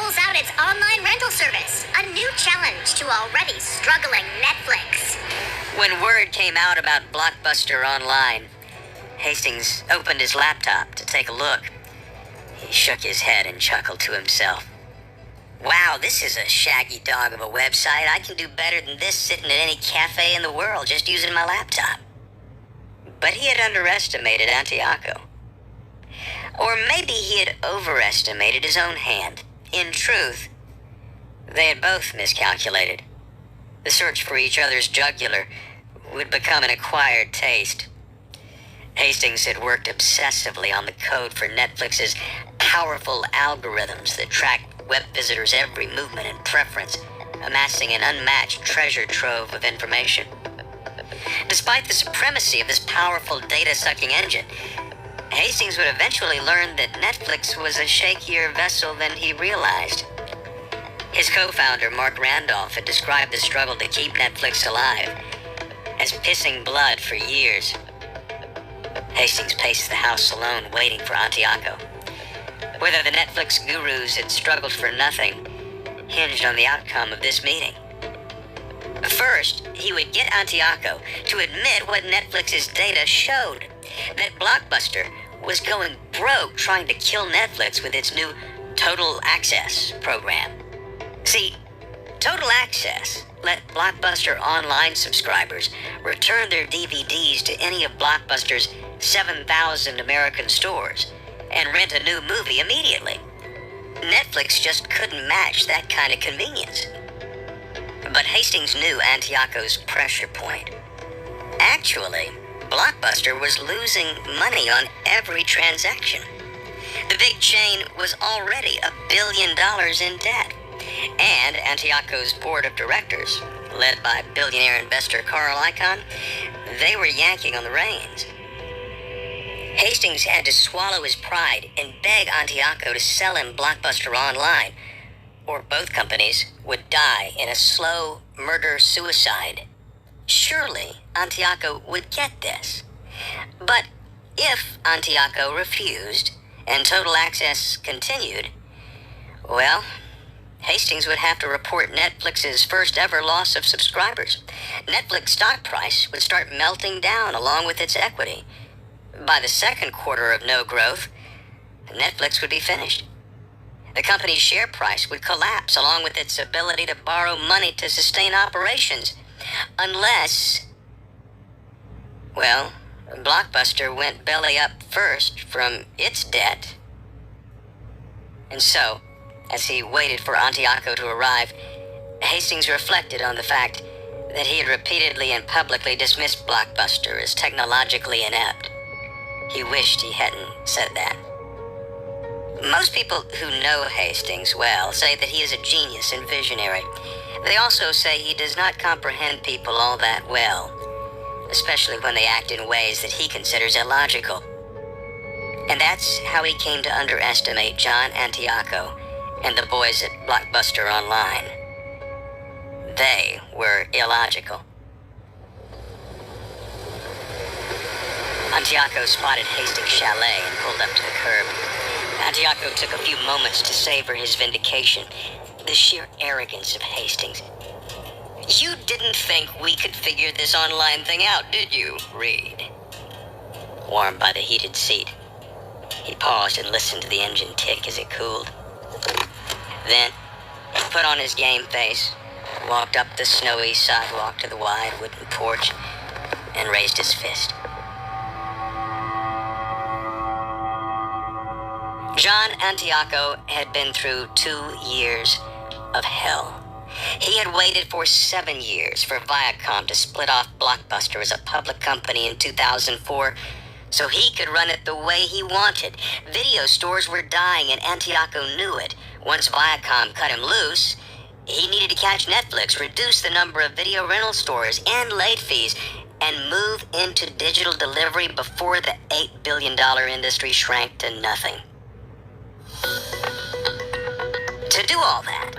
rolls out its online rental service, a new challenge to already struggling Netflix. When word came out about Blockbuster Online, Hastings opened his laptop to take a look. He shook his head and chuckled to himself. Wow, this is a shaggy dog of a website. I can do better than this sitting at any cafe in the world just using my laptop. But he had underestimated Antioco. Or maybe he had overestimated his own hand. In truth, they had both miscalculated. The search for each other's jugular would become an acquired taste. Hastings had worked obsessively on the code for Netflix's powerful algorithms that track web visitors' every movement and preference, amassing an unmatched treasure trove of information. Despite the supremacy of this powerful data-sucking engine, Hastings would eventually learn that Netflix was a shakier vessel than he realized. His co-founder, Mark Randolph, had described the struggle to keep Netflix alive as pissing blood for years. Hastings paced the house alone, waiting for Antioco. Whether the Netflix gurus had struggled for nothing hinged on the outcome of this meeting. First, he would get Antioco to admit what Netflix's data showed, that Blockbuster was going broke trying to kill Netflix with its new Total Access program. See, Total Access let Blockbuster Online subscribers return their DVDs to any of Blockbuster's 7,000 American stores and rent a new movie immediately. Netflix just couldn't match that kind of convenience. But Hastings knew Antioco's pressure point. Actually, Blockbuster was losing money on every transaction. The big chain was already $1 billion in debt. And Antioco's board of directors, led by billionaire investor Carl Icahn, they were yanking on the reins. Hastings had to swallow his pride and beg Antioco to sell him Blockbuster Online, or both companies would die in a slow murder-suicide. Surely Antioco would get this. But if Antioco refused and Total Access continued, well, Hastings would have to report Netflix's first ever loss of subscribers. Netflix stock price would start melting down along with its equity. By the second quarter of no growth, Netflix would be finished. The company's share price would collapse along with its ability to borrow money to sustain operations. Unless, well, Blockbuster went belly up first from its debt. And so, as he waited for Antioco to arrive, Hastings reflected on the fact that he had repeatedly and publicly dismissed Blockbuster as technologically inept. He wished he hadn't said that. Most people who know Hastings well say that he is a genius and visionary. They also say he does not comprehend people all that well, especially when they act in ways that he considers illogical. And that's how he came to underestimate John Antioco and the boys at Blockbuster Online. They were illogical. Antioco spotted Hastings' chalet and pulled up to the curb. Antioco took a few moments to savor his vindication, the sheer arrogance of Hastings. You didn't think we could figure this online thing out, did you, Reed? Warmed by the heated seat, he paused and listened to the engine tick as it cooled. Then, he put on his game face, walked up the snowy sidewalk to the wide wooden porch, and raised his fist. John Antioco had been through 2 years of hell. He had waited for 7 years for Viacom to split off Blockbuster as a public company in 2004 so he could run it the way he wanted. Video stores were dying and Antioco knew it. Once Viacom cut him loose, he needed to catch Netflix, reduce the number of video rental stores and late fees, and move into digital delivery before the $8 billion industry shrank to nothing. To do all that,